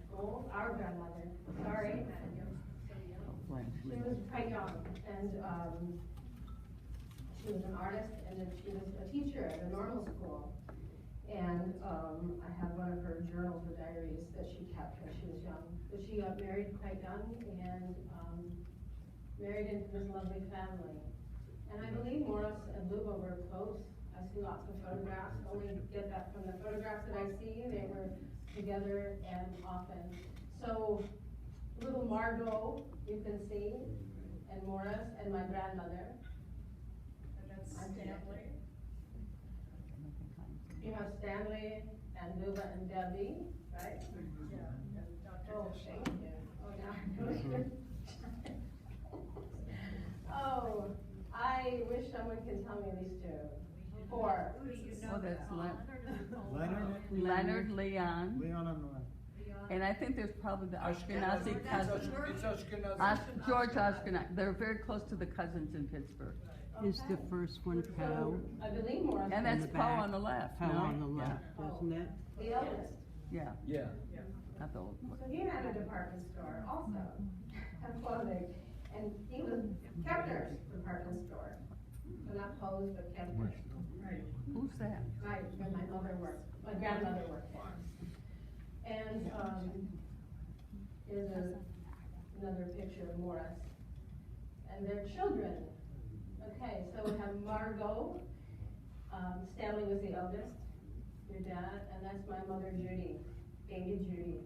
school, our grandmother, sorry. She was quite young, and she was an artist, and then she was a teacher at a normal school. And I have one of her journals or diaries that she kept when she was young. But she got married quite young and married into this lovely family. And I believe Morris and Luba were close. I see lots of photographs. Only get that from the photographs that I see. They were together and often. So little Margot, you can see, and Morris, and my grandmother. And that's Stanley. You have Stanley and Luba and Debbie, right? Yeah, and Dr. Oh, Dishon. thank you. Oh, now. Oh, I wish someone could tell me these two. Four. Who do you know? Well, that's Leonard, Leon, Leon on the left. and I think there's probably the Ashkenazi It's cousins. Ashkenazi. George Ashkenazi, they're very close to the cousins in Pittsburgh. Is the first one Poe? I believe Morris. And that's the Poe back. on the left, Poe no? on the left, Yeah. isn't it? The eldest. Yeah, Yeah. not the old one. So he had a department store also, and clothing, and he was Kempner's department store. So not Poe's, but Kempner's. Right. Who's that? Right, where my mother worked, my grandmother worked there. And, here's another picture of Morris and their children. Okay, so we have Margot, Stanley was the eldest, your dad, and that's my mother Judy, baby Judy.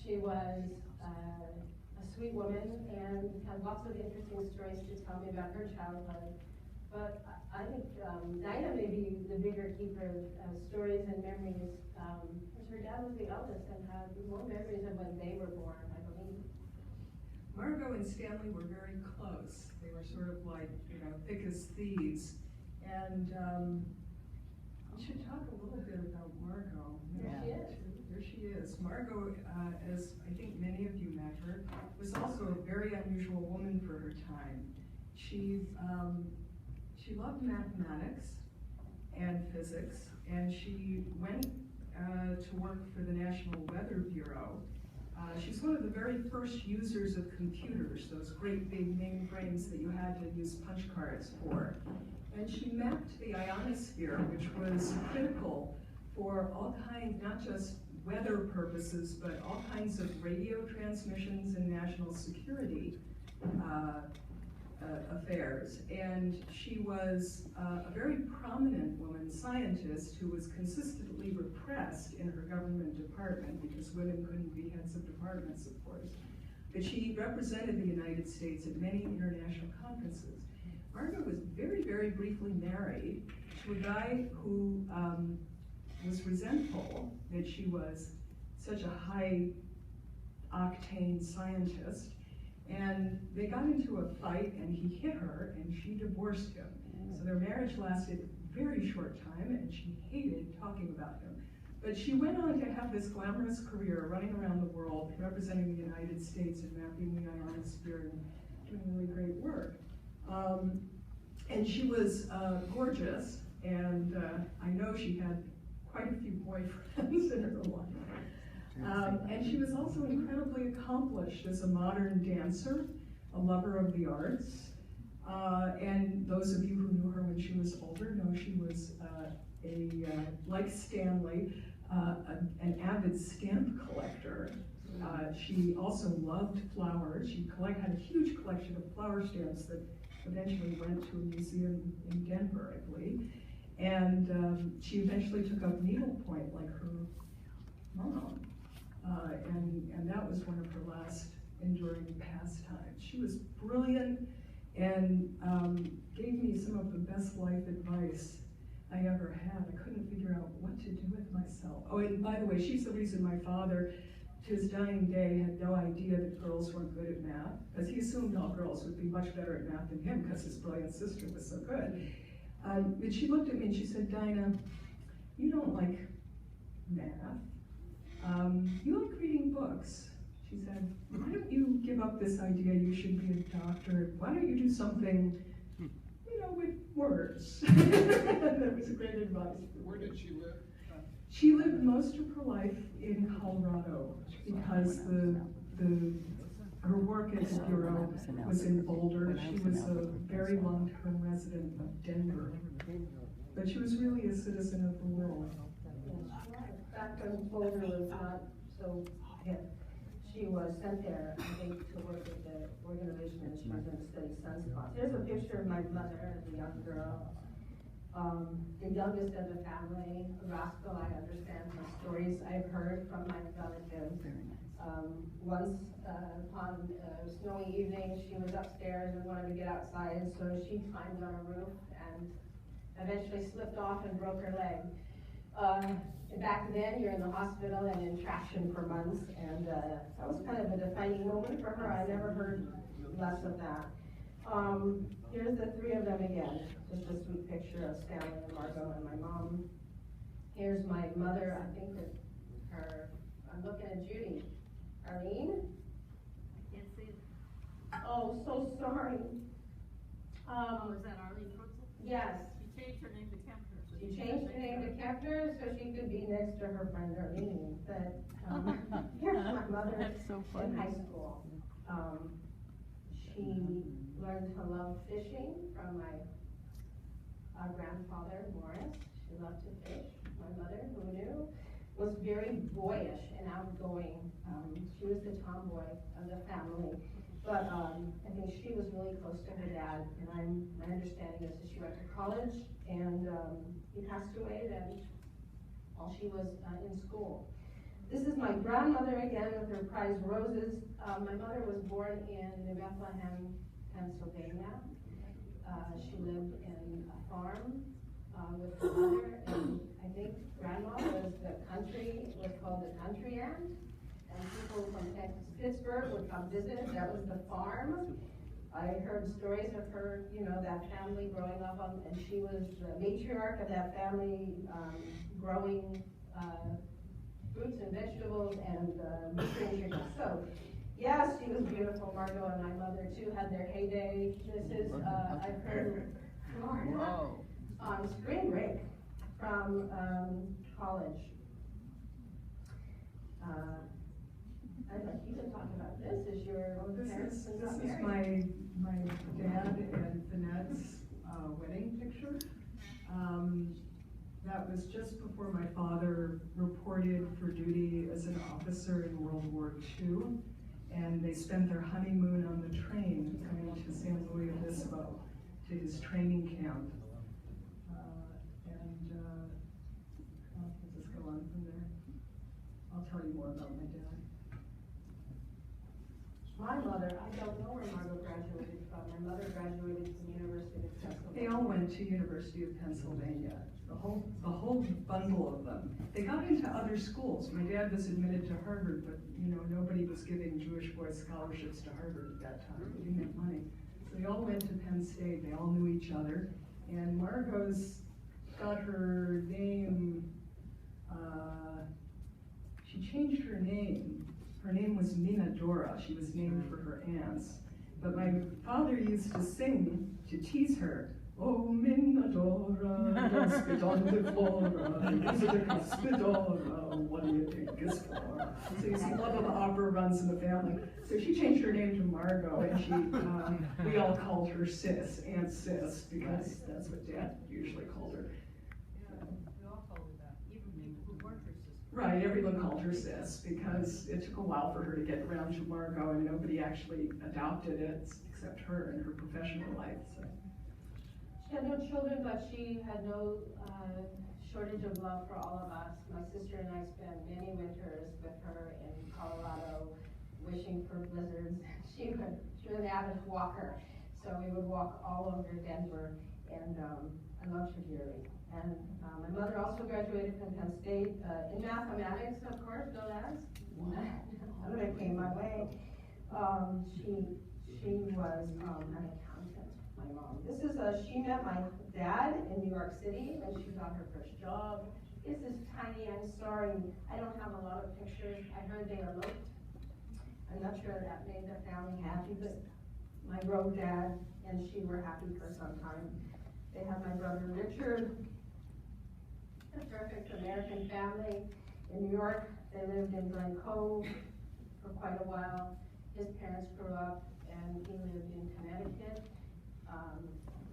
She was a sweet woman and had lots of interesting stories to tell me about her childhood. But I think Dinah may be the bigger keeper of stories and memories, because her dad was the eldest and had more memories of when they were born, I believe. Margot and Stanley were very close. They were sort of like, you know, thick as thieves. And we should talk a little bit about Margot. There she is. There she is. Margot, as I think many of you met her, was also a very unusual woman for her time. She loved mathematics and physics, and she went to work for the National Weather Bureau. She's one of the very first users of computers, those great big mainframes that you had to use punch cards for. And she mapped the ionosphere, which was critical for all kinds, not just weather purposes, but all kinds of radio transmissions and national security affairs. And she was a very prominent woman scientist who was consistently repressed in her government department because women couldn't be heads of departments, of course. But she represented the United States at many international conferences. Margot was very, very briefly married to a guy who was resentful that she was such a high-octane scientist. And they got into a fight, and he hit her, and she divorced him. So their marriage lasted a very short time, and she hated talking about him. But she went on to have this glamorous career running around the world, representing the United States and mapping the ionosphere and doing really great work. And she was gorgeous, and I know she had quite a few boyfriends in her life. And she was also incredibly accomplished as a modern dancer, a lover of the arts. And those of you who knew her when she was older know she was like Stanley, an avid stamp collector. She also loved flowers. She had a huge collection of flower stamps that eventually went to a museum in Denver, I believe. And she eventually took up needlepoint like her mom. And that was one of her last enduring pastimes. She was brilliant and gave me some of the best life advice I ever had. I couldn't figure out what to do with myself. Oh, and by the way, she's the reason my father, to his dying day, had no idea that girls weren't good at math, because he assumed all girls would be much better at math than him because his brilliant sister was so good. But she looked at me and she said, "Dinah, you don't like math. You like reading books." She said, "Why don't you give up this idea you should be a doctor? Why don't you do something, with words?" That was great advice. Where did she live? She lived most of her life in Colorado because her work at the Bureau was in Boulder. She was a very long-term resident of Denver. But she was really a citizen of the world. Back when Boulder was not so hip, she was sent there, I think, to work with the organization, and she was going to study sunspots. Here's a picture of my mother as a young girl. The youngest of the family, a rascal. I understand the stories I've heard from my relatives. Once upon a snowy evening, she was upstairs and wanted to get outside, so she climbed on a roof and eventually slipped off and broke her leg. Back then, you're in the hospital and in traction for months, and that was kind of a defining moment for her. I never heard less of that. Here's the three of them again. Just a sweet picture of Stanley and Margot and my mom. Here's my mother. I think that I'm looking at Judy. Arlene? I can't see it. Oh, so sorry. Is that Arlene Kurtzel? Yes. She changed her name to Kempner. So She changed her name to Kempner so she could be next to her friend Arlene. But here's my mother That's so funny. in high school. She learned to love fishing from my grandfather, Morris. She loved to fish. My mother, who knew, was very boyish and outgoing. She was the tomboy of the family. But I think she was really close to her dad, and my understanding is that she went to college, and he passed away then while she was in school. This is my grandmother again with her prized roses. My mother was born in New Bethlehem, Pennsylvania. She lived in a farm with her mother, and I think grandma was called the country aunt, and people from Pittsburgh would come visit. That was the farm. I heard stories of her, that family growing up and she was the matriarch of that family, growing fruits and vegetables and nutrition. So, yes, she was beautiful. Margot and my mother too had their heyday. This is, I've heard Florida on spring break from college. I'd like you to talk about this. Is your parents This got is married? my dad and Finette's wedding picture. That was just before my father reported for duty as an officer in World War II, and they spent their honeymoon on the train coming to San Luis Obispo to his training camp. I'll just go on from there. I'll tell you more about my dad. My mother, I don't know where Margot graduated from. My mother graduated from the University of Pennsylvania. They all went to University of Pennsylvania. The whole bundle of them. They got into other schools. My dad was admitted to Harvard, but nobody was giving Jewish boys scholarships to Harvard at that time. They didn't have money. So they all went to Penn State. They all knew each other. And Margot's got her name, she changed her name. Her name was Minadora. She was named for her aunts. But my father used to sing to tease her. Oh, Minadora, Dospidon de Flora, is it a Cuspidora? What do you think is for? So you see, love of the opera runs in the family. So she changed her name to Margot, and we all called her Sis, Aunt Sis, because that's what Dad usually called her. We all called her that, even people who weren't her sisters. Right, everyone called her Sis, because it took a while for her to get around to Margot, and nobody actually adopted it except her in her professional life. So. She had no children, but she had no shortage of love for all of us. My sister and I spent many winters with her in Colorado, wishing for blizzards. She was an avid walker, so we would walk all over Denver, and I loved her dearly. And my mother also graduated from Penn State in mathematics, of course, no less. None of it came my way. She was an accountant. My mom. This is she met my dad in New York City when she got her first job. This is tiny. I'm sorry, I don't have a lot of pictures. I heard they eloped. I'm not sure that made the family happy, but my road dad and she were happy for some time. They had my brother Richard. a perfect American family in New York. They lived in Glen Cove for quite a while. His parents grew up and he lived in Connecticut.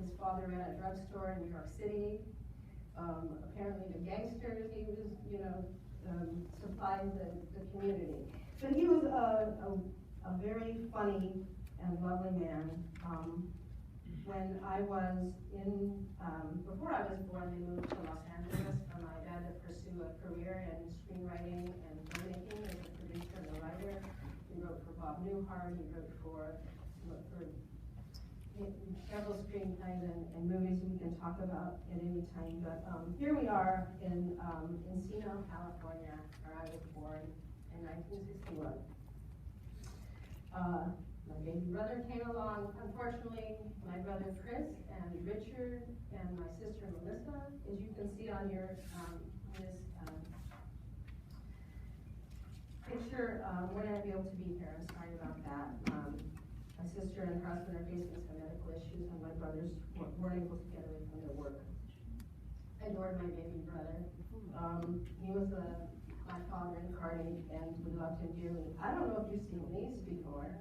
His father ran a drugstore in New York City. Apparently the gangsters, he was, supplied the community. But he was a very funny and lovely man. When I was before I was born, they moved to Los Angeles for my dad to pursue a career in screenwriting and filmmaking as a producer and a writer. He wrote for Bob Newhart, he wrote for several screenplays and movies we can talk about at any time. But here we are in Encino, California, where I was born in 1961. My baby brother came along. Unfortunately, my brother Chris and Richard and my sister Melissa, as you can see on your this picture, we're not able to be here. I'm sorry about that. My sister and her husband are facing some medical issues, and my brothers weren't able to get away from their work. I adored my baby brother. He was my father incarnate, and we loved him dearly. I don't know if you've seen these before.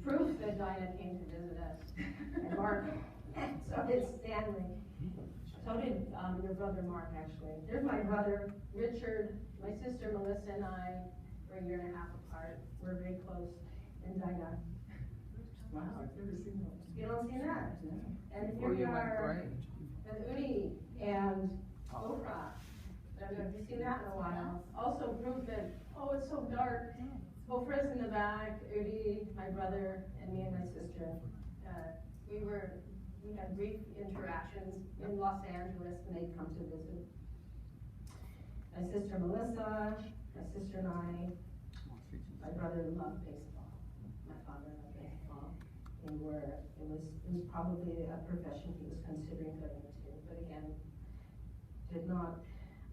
Proof that Dinah came to visit us, and Mark. So did Stanley. So did your brother Mark, actually. There's my brother Richard, my sister Melissa, and I were a year and a half apart. We're very close. And Dinah. Wow, I've never seen those. You don't see that? No. And Before here we you went are, gray. with Uni and Oprah. I don't know if you've seen that in a while. Also proof that, oh, it's so dark. Oprah's in the back, Udi, my brother, and me and my sister. We had brief interactions in Los Angeles when they'd come to visit. My sister Melissa, my sister and I, my brother loved baseball. My father loved baseball. And it was probably a profession he was considering going into, but again, did not.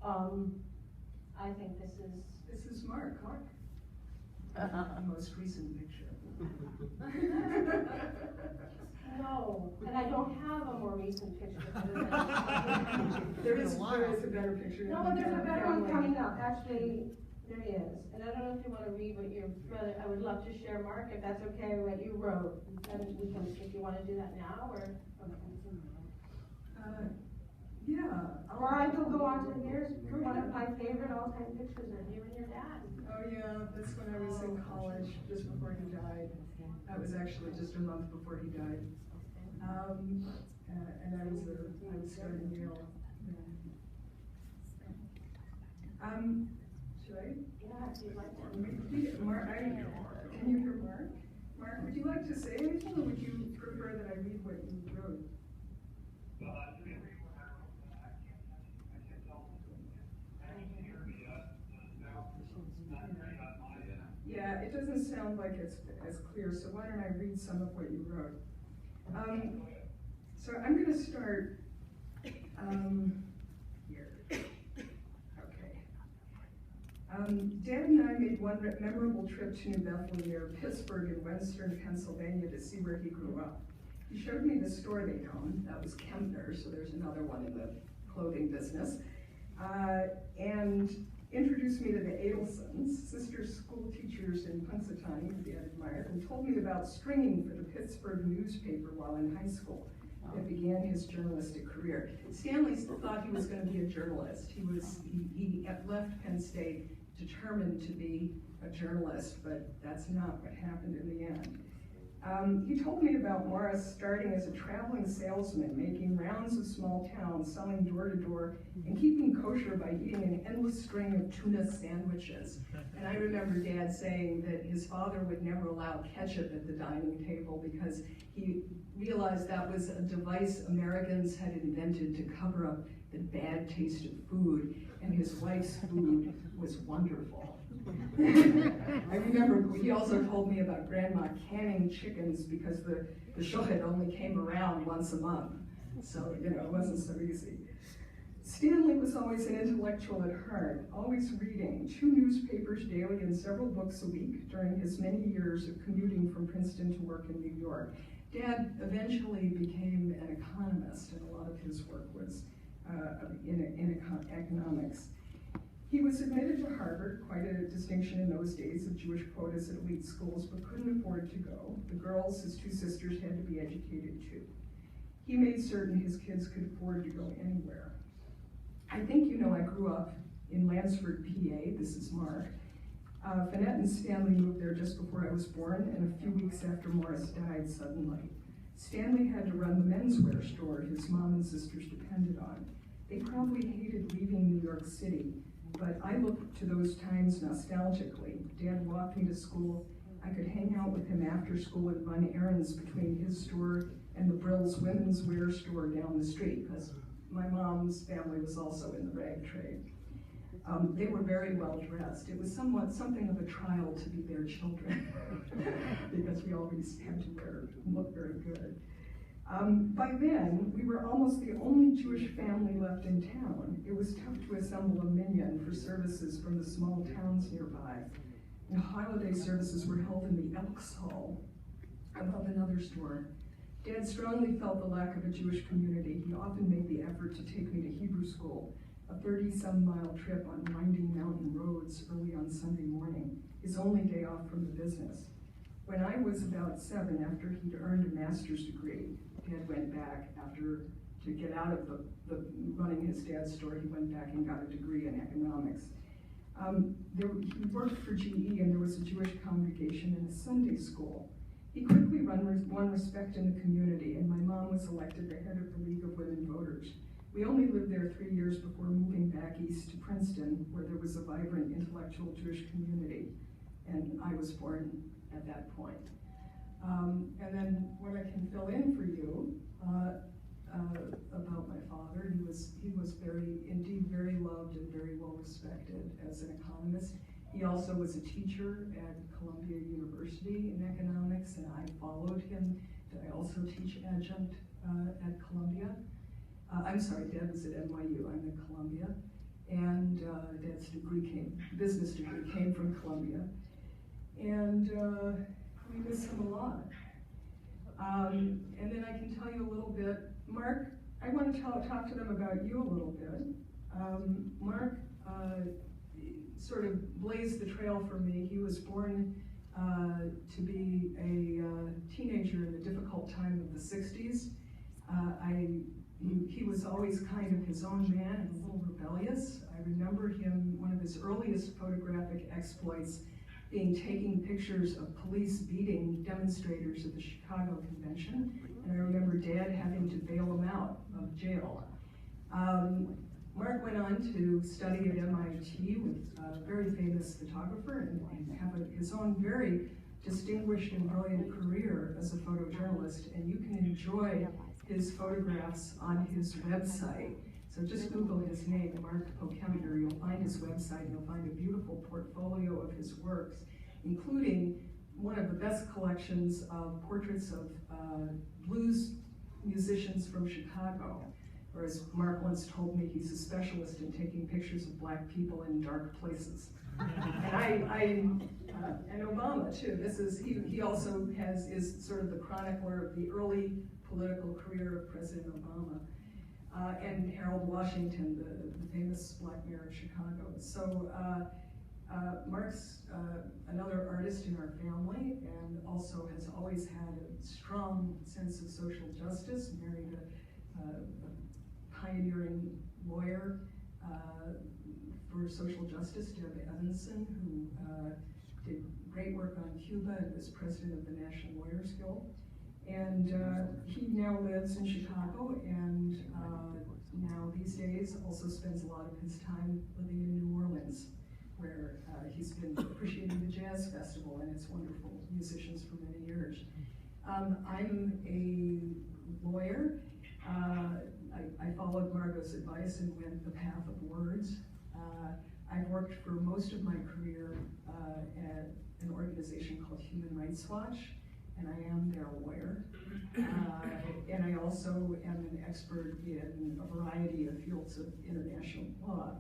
I think this is Mark. The most recent picture. No, and I don't have a more recent picture. There is a better picture. No, but there's a better one coming up. Actually, there is. And I don't know if you want to read what your brother, I would love to share, Mark, if that's okay, what you wrote. And we can, if you want to do that now, or. Yeah. Or I will go on to here's one of my favorite all-time pictures of you and your dad. Oh yeah, that's when I was in college, just before he died. That was actually just a month before he died. And I was starting Yale. Should I? Yeah, if you'd like to. Mark, can you hear Mark? Mark, would you like to say anything, or would you prefer that I read what you wrote? Yeah, it doesn't sound like it's as clear, so why don't I read some of what you wrote? So I'm going to start here. Okay. Dad and I made one memorable trip to New Bethel near Pittsburgh in western Pennsylvania to see where he grew up. He showed me the store they owned. That was Kempner, so there's another one in the clothing business. And introduced me to the Adelsons, sister school teachers in Punxsutawney, who Dad admired, and told me about stringing for the Pittsburgh newspaper while in high school. It began his journalistic career. Stanley thought he was going to be a journalist. He left Penn State determined to be a journalist, but that's not what happened in the end. He told me about Morris starting as a traveling salesman, making rounds of small towns, selling door to door, and keeping kosher by eating an endless string of tuna sandwiches. And I remember Dad saying that his father would never allow ketchup at the dining table because he realized that was a device Americans had invented to cover up the bad taste of food, and his wife's food was wonderful. I remember he also told me about Grandma canning chickens because the shohet only came around once a month. So, it wasn't so easy. Stanley was always an intellectual at heart, always reading 2 newspapers daily and several books a week during his many years of commuting from Princeton to work in New York. Dad eventually became an economist, and a lot of his work was in economics. He was admitted to Harvard, quite a distinction in those days of Jewish quotas at elite schools, but couldn't afford to go. The girls, his two sisters, had to be educated too. He made certain his kids could afford to go anywhere. I think you know I grew up in Lansford, PA. This is Mark. Finette and Stanley moved there just before I was born, and a few weeks after Morris died suddenly. Stanley had to run the menswear store his mom and sisters depended on. They probably hated leaving New York City, but I look to those times nostalgically. Dad walked me to school. I could hang out with him after school and run errands between his store and the Brill's women's wear store down the street, because my mom's family was also in the rag trade. They were very well dressed. It was something of a trial to be their children because we always had to look very good. By then, we were almost the only Jewish family left in town. It was tough to assemble a minyan for services from the small towns nearby. And holiday services were held in the Elks Hall above another store. Dad strongly felt the lack of a Jewish community. He often made the effort to take me to Hebrew school, a 30-some-mile trip on winding mountain roads early on Sunday morning, his only day off from the business. When I was about 7, after he'd earned a master's degree, Dad went back to get out of the running his dad's store. He went back and got a degree in economics. He worked for GE, and there was a Jewish congregation and a Sunday school. He quickly won respect in the community, and my mom was elected the head of the League of Women Voters. We only lived there 3 years before moving back east to Princeton, where there was a vibrant intellectual Jewish community, and I was born at that point. And then what I can fill in for you about my father, he was indeed very loved and very well respected as an economist. He also was a teacher at Columbia University in economics, and I followed him. I also teach adjunct at Columbia. I'm sorry, Dad was at NYU, I'm at Columbia. And Dad's business degree came from Columbia. And we miss him a lot. And then I can tell you a little bit. Mark, I want to talk to them about you a little bit. Mark sort of blazed the trail for me. He was born to be a teenager in the difficult time of the 60s. He was always kind of his own man and a little rebellious. I remember him, one of his earliest photographic exploits being taking pictures of police beating demonstrators at the Chicago Convention. And I remember Dad having to bail him out of jail. Mark went on to study at MIT with a very famous photographer and have his own very distinguished and brilliant career as a photojournalist. And you can enjoy his photographs on his website. So just Google his name, Morris PoKempner. You'll find his website, and you'll find a beautiful portfolio of his works, including one of the best collections of portraits of blues musicians from Chicago. Or as Mark once told me, he's a specialist in taking pictures of Black people in dark places. And and Obama too. He also is sort of the chronicler of the early political career of President Obama. And Harold Washington, the famous Black mayor of Chicago. So Mark's another artist in our family, and also has always had a strong sense of social justice, married a pioneering lawyer for social justice, Deb Evanson, who did great work on Cuba and was president of the National Lawyers Guild. And he now lives in Chicago, and now these days also spends a lot of his time living in New Orleans, where he's been appreciating the Jazz Festival and its wonderful musicians for many years. I'm a lawyer. I followed Margot's advice and went the path of words. I've worked for most of my career at an organization called Human Rights Watch, and I am their lawyer. And I also am an expert in a variety of fields of international law.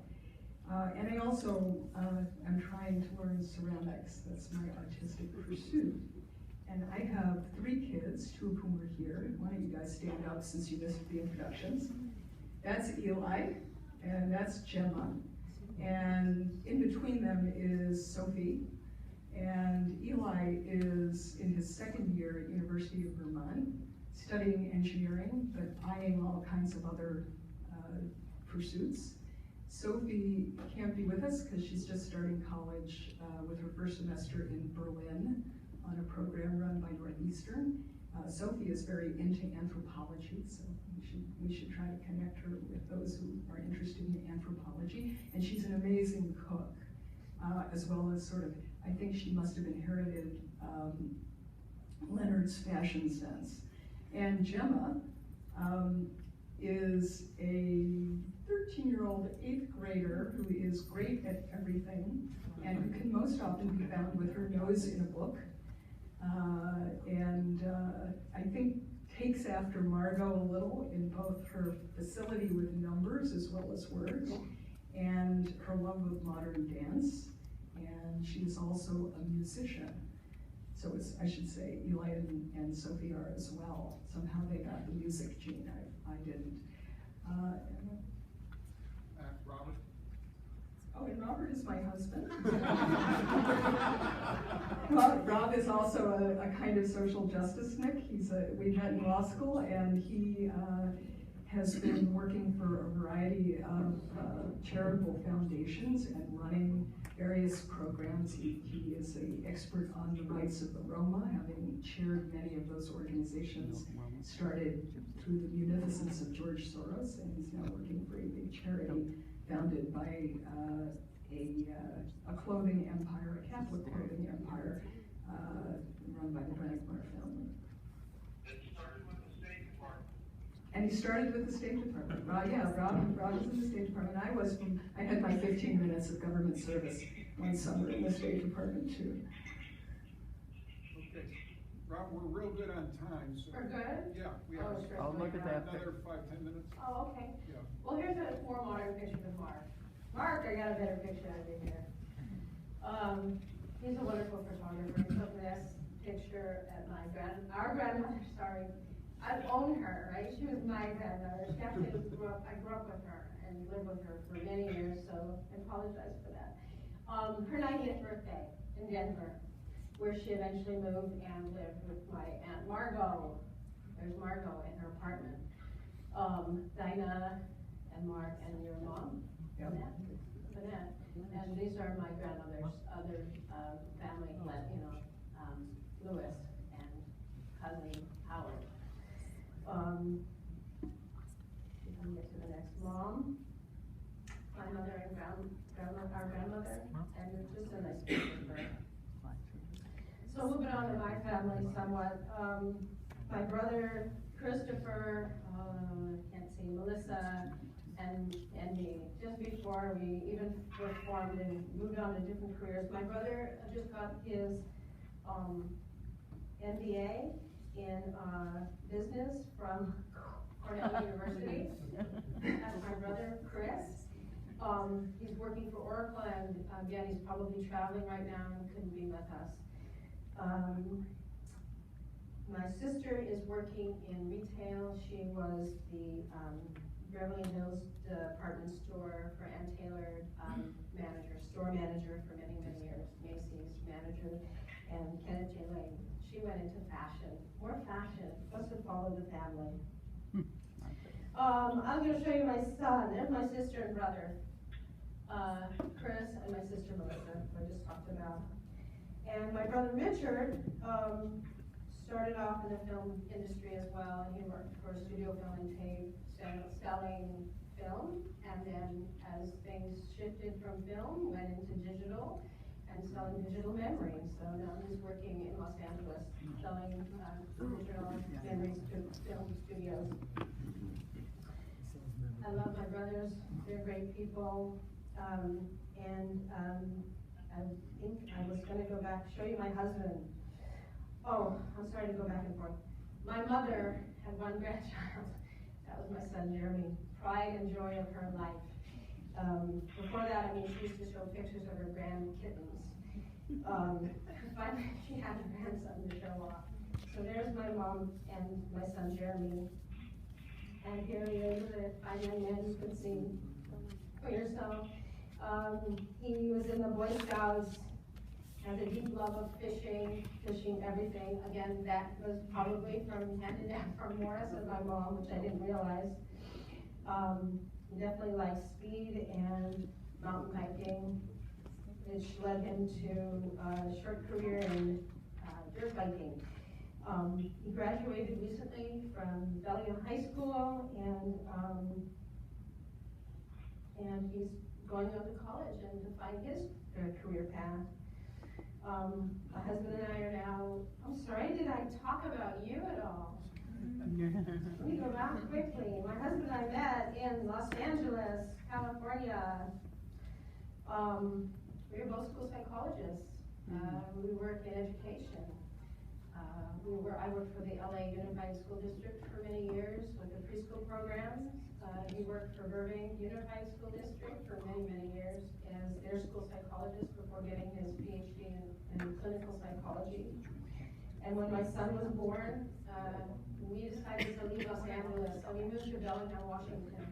And I also am trying to learn ceramics. That's my artistic pursuit. And I have 3 kids, 2 of whom are here. Why don't you guys stand up since you missed the introductions? That's Eli, and that's Gemma. And in between them is Sophie. And Eli is in his second year at University of Vermont, studying engineering, but eyeing all kinds of other pursuits. Sophie can't be with us because she's just starting college with her first semester in Berlin on a program run by Northeastern. Sophie is very into anthropology, so we should try to connect her with those who are interested in anthropology. And she's an amazing cook, as well as sort of, I think she must have inherited Leonard's fashion sense. And Gemma is a 13-year-old 8th grader who is great at everything and who can most often be found with her nose in a book. I think takes after Margot a little in both her facility with numbers as well as words, and her love of modern dance, and she's also a musician. So I should say Eli and Sophie are as well. Somehow they got the music gene, I didn't. Robert? Oh, and Robert is my husband. Rob is also a kind of social justice Nick. We met in law school, and he has been working for a variety of charitable foundations and running various programs. He is an expert on the rights of the Roma, having chaired many of those organizations, started through the munificence of George Soros, and he's now working for a big charity founded by a clothing empire, a Catholic clothing empire, run by the Branickmar family. And he started with the State Department. Rob was in the State Department. I had my 15 minutes of government service one summer in the State Department too. Okay, Rob, we're real good on time, so. We're good? Yeah, we Oh, have sure. I'll look at that. another 5-10 minutes. Oh, okay. Yeah. Well, here's a more modern picture of Mark. Mark, I got a better picture of you here. He's a wonderful photographer. He took this picture at our grandmother, sorry. I've owned her, right? She was my grandmother. She actually I grew up with her and lived with her for many years, so I apologize for that. Her 90th birthday in Denver, where she eventually moved and lived with my Aunt Margot. There's Margot in her apartment. Dinah and Mark and your mom, Yep. Annette. And these are my grandmother's other family, Lewis and cousin Howard. We can get to the next. Mom, my mother and our grandmother, and it's just a nice picture of her. So a little bit on to my family somewhat. My brother Christopher, can't see, Melissa, and me. Just before we even were formed and moved on to different careers, my brother just got his MBA in business from Cornell University. That's my brother Chris. He's working for Oracle, and again, he's probably traveling right now and couldn't be with us. My sister is working in retail. She was the Beverly Hills department store for Ann Taylor store manager for many, many years, Macy's manager, and Kenneth J. Lane. She went into fashion, more fashion, must have followed the family. I'm going to show you my son. There's my sister and brother, Chris, and my sister Melissa, who I just talked about. And my brother Richard started off in the film industry as well, and he worked for Studio Film and Tape, selling film, and then as things shifted from film, went into digital, and selling digital memories. So now he's working in Los Angeles, selling digital memories to film studios. I love my brothers, they're great people, I think I was going to go back, show you my husband. Oh, I'm sorry to go back and forth. My mother had one grandchild. That was my son, Jeremy. Pride and joy of her life. Before that, she used to show pictures of her grandkittens. Finally, she had a grandson to show off. So there's my mom and my son, Jeremy. And here he is, a fine young man, you can see for yourself. He was in the Boy Scouts, has a deep love of fishing everything. Again, that was probably handed down from Morris and my mom, which I didn't realize. He definitely likes speed and mountain biking, which led him to a short career in dirt biking. He graduated recently from Bellingham High School, and he's going on to college and to find his career path. My husband and I are now, I'm sorry, did I talk about you at all? Let me go back quickly. My husband and I met in Los Angeles, California. We were both school psychologists. We work in education. I worked for the LA Unified School District for many years with the preschool programs. He worked for Burbank Unified School District for many, many years as their school psychologist before getting his PhD in clinical psychology. And when my son was born, we decided to leave Los Angeles, so we moved to Bellingham, Washington.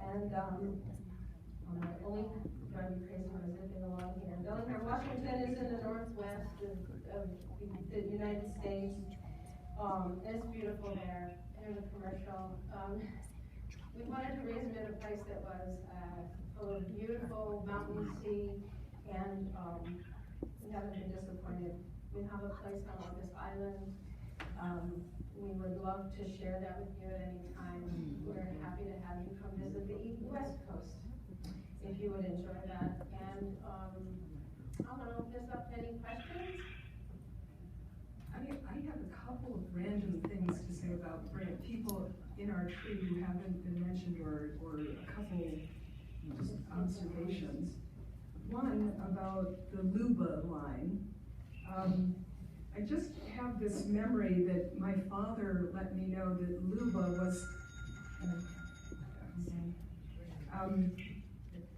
And only drive me crazy when I was zipping along here. Bellingham, Washington is in the northwest of the United States. And it's beautiful there. There's a commercial. We wanted to raise him in a place that was full of beautiful mountain sea, and we haven't been disappointed. We have a place on August Island. We would love to share that with you at any time. We're happy to have you come visit the West Coast, if you would enjoy that. And I want to open this up to any questions. I have a couple of random things to say about Brent. People in our tree who haven't been mentioned, or a couple just observations. One about the Luba line. I just have this memory that my father let me know that Luba was,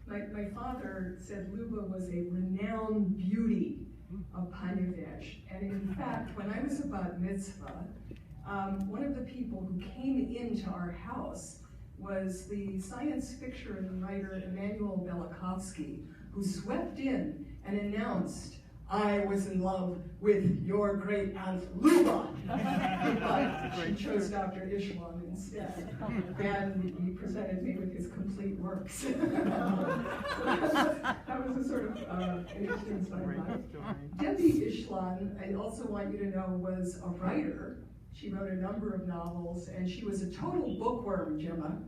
my father said Luba was a renowned beauty of Panevich. And in fact, when I was a bat mitzvah, one of the people who came into our house was the science fiction writer Emanuel Belikovsky, who swept in and announced, "I was in love with your great aunt Luba," but she chose Dr. Ishwan instead. And he presented me with his complete works. So that was a sort of interesting sideline. Debbie Ishlan, I also want you to know, was a writer. She wrote a number of novels, and she was a total bookworm, Gemma.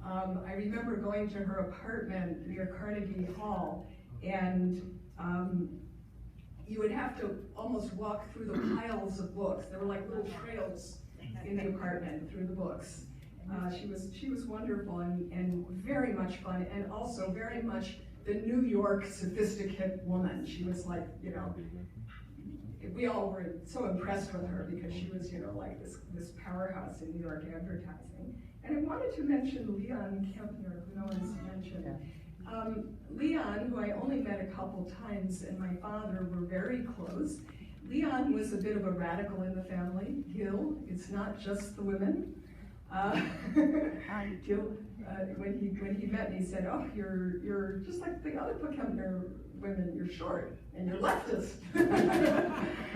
I remember going to her apartment near Carnegie Hall, and you would have to almost walk through the piles of books. There were like little trails in the apartment through the books. She was wonderful and very much fun, and also very much the New York sophisticate woman. She was like, you know, we all were so impressed with her because she was, you know, like this powerhouse in New York advertising. And I wanted to mention Leon Kempner, who no one's mentioned. Leon, who I only met a couple times, and my father were very close. Leon was a bit of a radical in the family. Gil, it's not just the women. Gil, when he met me, he said, "Oh, you're just like the other PoKempner women. You're short and you're leftist."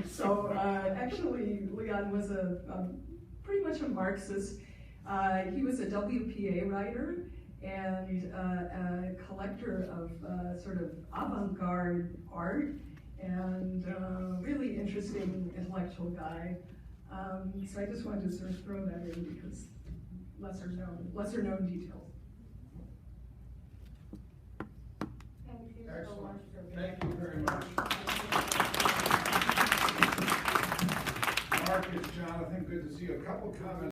So actually, Leon was pretty much a Marxist. He was a WPA writer and a collector of sort of avant-garde art, and really interesting intellectual guy. So I just wanted to sort of throw that in because lesser known details. Thank you so Excellent. much for being Thank you very much. Mark, it's Jonathan. Good to see you. A couple comments.